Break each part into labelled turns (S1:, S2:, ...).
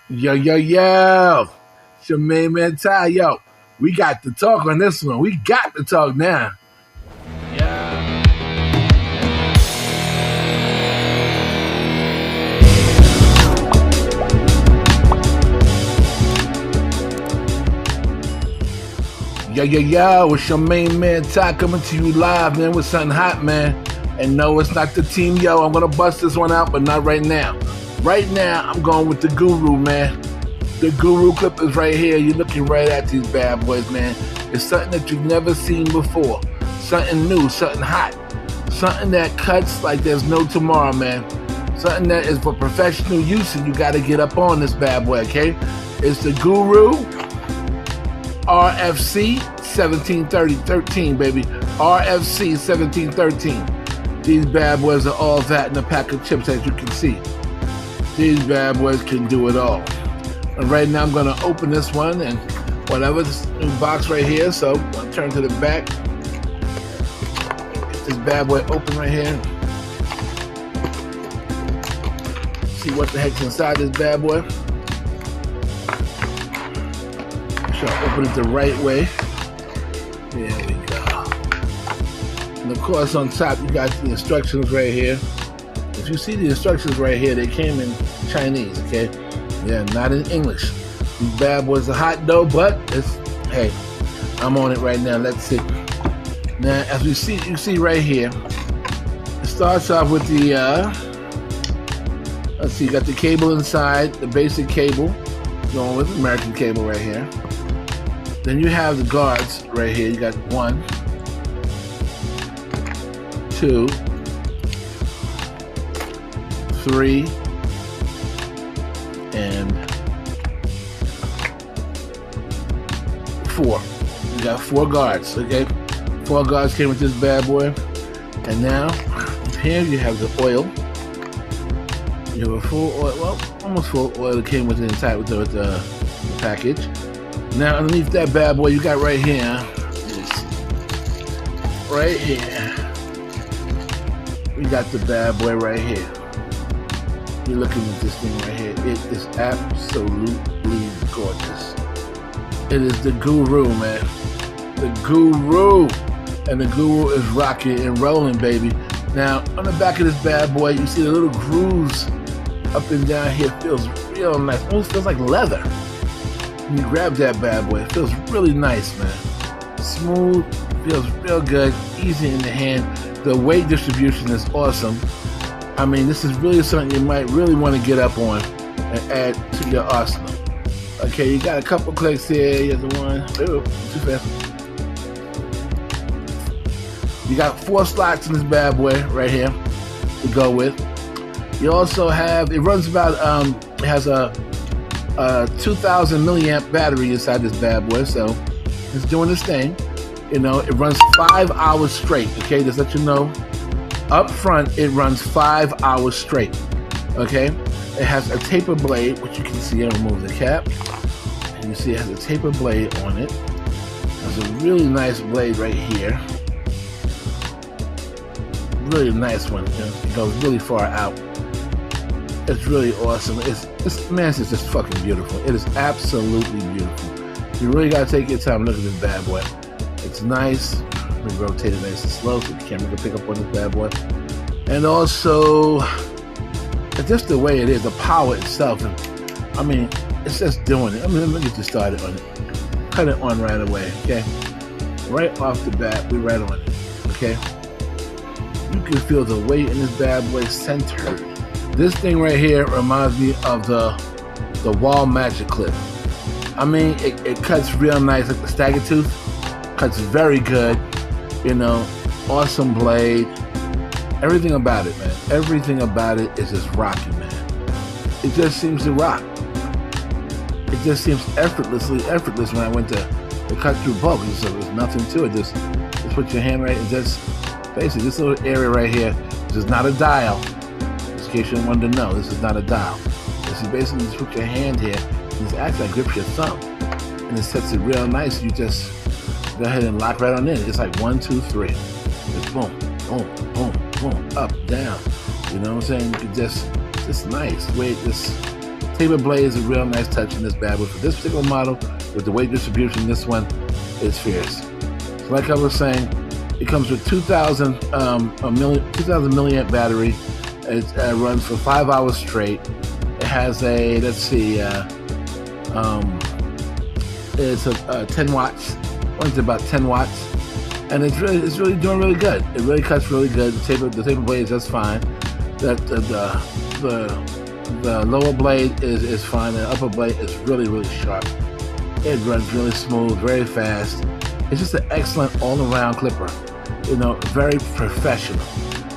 S1: Yo, yo, yo. It's your main man, Ty. Yo, we got to talk on this one. We got to talk now. Yeah. Yo, yo, yo. It's your main man, Ty, coming to you live, man, with something hot, man. And no, it's not the TEAMYO. I'm going to bust this one out, but not right now. Right now, I'm going with the Gaeruo, man. The Gaeruo clip is right here. You're looking right at these bad boys, man. It's something that you've never seen before. Something new, something hot. Something that cuts like there's no tomorrow, man. Something that is for professional use, and you got to get up on this bad boy, okay? It's the Gaeruo Rfc-1713, baby. Rfc-1713. These bad boys are all that in a pack of chips, as you can see. These bad boys can do it all. And right now I'm gonna open this one and whatever, this new box right here. So I'm gonna turn to the back. Get this bad boy open right here. See what the heck's inside this bad boy. Sure, open it the right way. There we go. And of course on top you got the instructions right here. If you see the instructions right here, they came in Chinese, okay? Yeah, not in English. These bad boys are hot though, but it's, hey, I'm on it right now. Let's see. Now, as you see right here, it starts off with the, let's see, you got the cable inside, the basic cable, going with American cable right here. Then you have the guards right here. You got 1, 2, 3, and 4. You got 4 guards, okay? 4 guards came with this bad boy. And now, here you have the oil. You have a full oil, well, almost full oil that came with the entire with the package. Now, underneath that bad boy, you got right here, we got the bad boy right here. You're looking at this thing right here. It is absolutely gorgeous. It is the Gaeruo, man. The Gaeruo. And the Gaeruo is rocking and rolling, baby. Now, on the back of this bad boy, you see the little grooves up and down here. Feels real nice. Almost feels like leather. When you grab that bad boy, it feels really nice, man. Smooth, feels real good, easy in the hand. The weight distribution is awesome. I mean, this is really something you might really want to get up on and add to your arsenal. Okay, you got a couple clicks here. You have the one. Ooh, too fast. You got 4 slots in this bad boy right here to go with. You also have, it runs about, it has a 2,000 milliamp battery inside this bad boy, so it's doing this thing. You know, it runs 5 hours straight. Okay, just let you know. Up front, it runs 5 hours straight, okay? It has a taper blade, which you can see. I remove the cap, and you see it has a taper blade on it. There's a really nice blade right here. Really nice one. It goes really far out. It's really awesome. It's just fucking beautiful. It is absolutely beautiful. You really gotta take your time and look at this bad boy. It's nice. We rotate it nice and slow so the camera can pick up on this bad boy. And also, just the way it is, the power itself. And, I mean, it's just doing it. I mean, let me get you started on it. Cut it on right away, okay? Right off the bat, we're right on it, okay? You can feel the weight in this bad boy centered. This thing right here reminds me of the wall magic clip. I mean, it cuts real nice, like the stagger tooth. Cuts very good. You know, awesome blade. Everything about it, man. Everything about it is just rocking, man. It just seems to rock. It just seems effortless when I went to cut through bulk. So there's nothing to it. Just put your hand right and just basically this little area right here. This is not a dial. Just in case you wanted to know, this is not a dial. This is basically just put your hand here and this actually grips your thumb. And it sets it real nice. You just go ahead and lock right on in. It's like 1, 2, 3. Just boom, boom, boom, boom, up, down. You know what I'm saying? You can just nice. The way it just Tapered blade is a real nice touch in this bad boy. For this particular model, with the weight distribution, this one is fierce. So like I was saying, it comes with 2,000 milliamp battery. It runs for 5 hours straight. It has a, let's see, it's a 10 watts. Runs about 10 watts, and it's really doing really good. It really cuts really good. The taper blade is just fine. The lower blade is fine. The upper blade is really sharp. It runs really smooth, very fast. It's just an excellent all-around clipper. You know, very professional.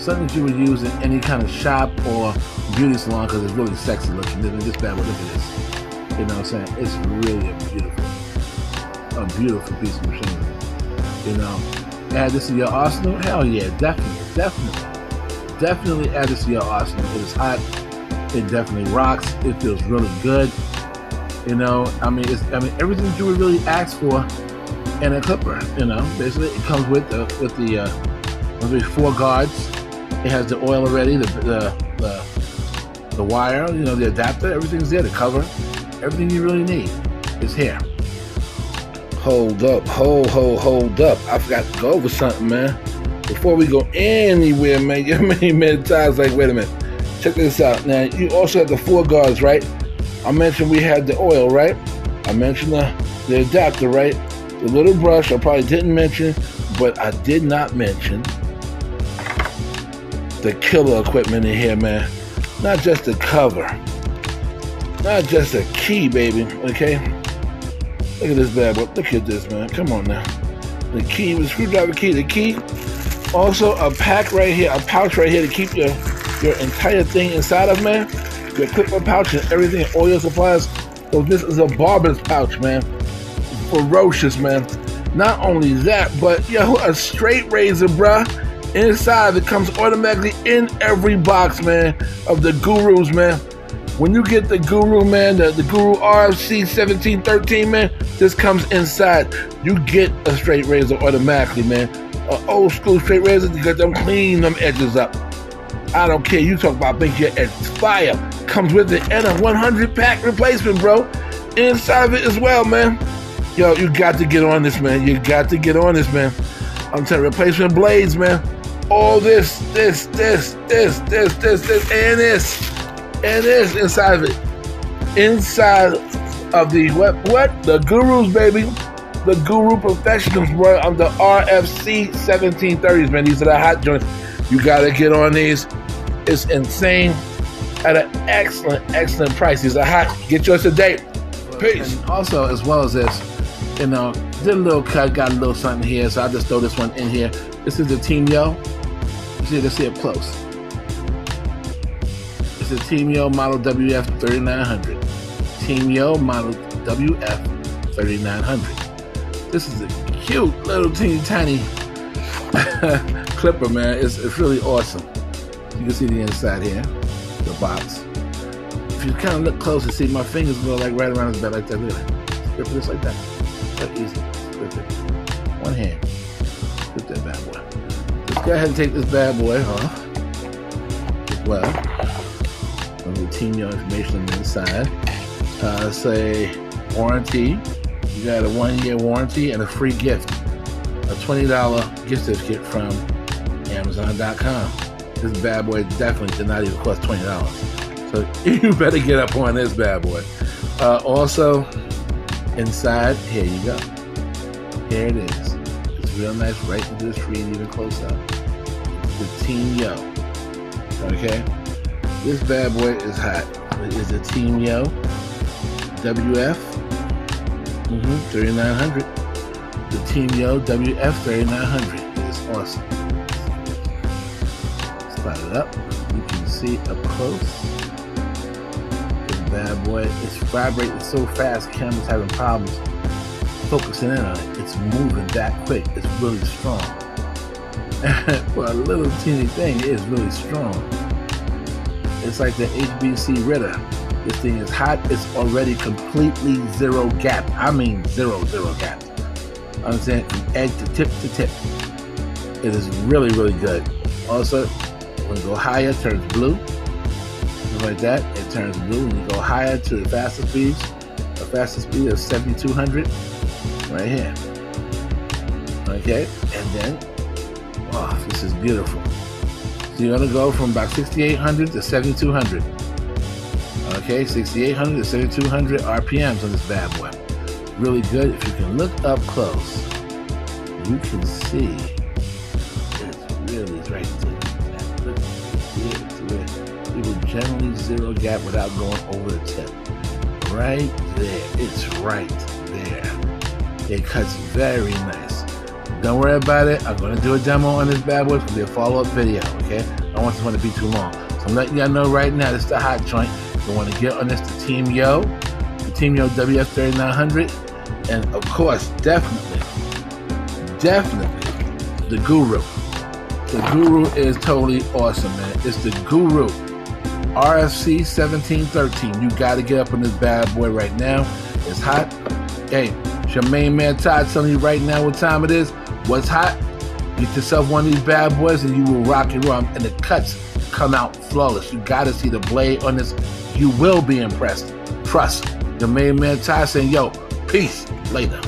S1: Something that you would use in any kind of shop or beauty salon because it's really sexy looking. This bad boy, look at this. You know what I'm saying? It's really a beautiful piece of machinery. You know, add this to your arsenal? Hell yeah, definitely add this to your arsenal. It is hot. It definitely rocks. It feels really good. You know, I mean, everything you would really ask for in a clipper. You know, basically, it comes with the 4 guards. It has the oil already, the wire, you know, the adapter. Everything's there. The cover, everything you really need is here. Hold up. I forgot to go over something, man. Before we go anywhere, man, you many times like, wait a minute. Check this out. Now, you also have the 4 guards, right? I mentioned we had the oil, right? I mentioned the adapter, right? The little brush I probably didn't mention, but I did not mention the killer equipment in here, man. Not just the cover. Not just a key, baby, okay? Look at this bad boy. Look at this, man. Come on now. The key, the screwdriver key, the key. Also a pack right here, a pouch right here to keep your entire thing inside of, man. Your clipper pouch and everything, oil supplies. So this is a barber's pouch, man. Ferocious, man. Not only that, but yo, a straight razor, bruh. Inside it comes automatically in every box, man, of the Gurus, man. When you get the Guru, man, the Gaeruo Rfc-1713, man, this comes inside. You get a straight razor automatically, man. An old school straight razor to get them clean them edges up. I don't care. You talk about making your edges fire. Comes with it and a 100-pack replacement, bro. Inside of it as well, man. Yo, you got to get on this, man. You got to get on this, man. I'm telling you, replacement blades, man. All this, and this inside of it. Inside of the what? The Gurus, baby. The Guru Professionals, bro. I'm the RFC-1730s, man. These are the hot joints. You gotta get on these. It's insane. At an excellent price. These are hot. Get yours today. Peace. And also, as well as this, you know, did a little cut, got a little something here, so I'll just throw this one in here. This is the TEAMYO. Let's see it close. It's the TEAMYO model WF-3900. TEAMYO model WF-3900. This is a cute little teeny tiny clipper, man. It's really awesome. You can see the inside here, the box. If you kind of look close and see, my fingers go like right around his bed like that. Look at that. Grip it just like that. That easy. Grip it. One hand. Grip that bad boy. Let's go ahead and take this bad boy off as well. The TEAMYO information on the inside. Say warranty. You got a 1-year warranty and a free gift. A $20 gift certificate from Amazon.com. This bad boy definitely did not even cost $20. So you better get up on this bad boy. Also, inside, here you go. Here it is. It's real nice right into the screen, even close up. The TEAMYO. Okay? This bad boy is hot. It is a TEAMYO WF 3900. The TEAMYO WF 3900 is awesome. Start it up. You can see up close. This bad boy is vibrating so fast, camera's having problems focusing in on it. It's moving that quick. It's really strong. For a little teeny thing, it is really strong. It's like the HBC Ritter. This thing is hot. It's already completely zero gap. I mean zero gap. I'm saying from edge to tip to tip. It is really good. Also, when you go higher, it turns blue. just like that, it turns blue, and you go higher to the faster speeds. The fastest speed of 7,200 right here. Okay, and then, oh, this is beautiful. So you're gonna go from about 6,800 to 7,200. Okay, 6,800 to 7,200 RPMs on this bad boy. Really good. If you can look up close, you can see it's really right there. Look here, it will generally zero gap without going over the tip. Right there, it's right there. It cuts very nice. Don't worry about it. I'm going to do a demo on this bad boy. It's going to be a follow-up video, okay? I don't want this one to be too long. So I'm letting y'all know right now, this is the hot joint. You want to get on this, the TEAMYO WF-3900, and of course, definitely, the Gaeruo. The Gaeruo is totally awesome, man. It's the Gaeruo Rfc-1713. You got to get up on this bad boy right now. It's hot. Hey, it's your main man Todd telling you right now what time it is. What's hot? Get yourself one of these bad boys and you will rock and roll. And the cuts come out flawless. You got to see the blade on this. You will be impressed. Trust. Your main man Todd saying, yo, peace. Later.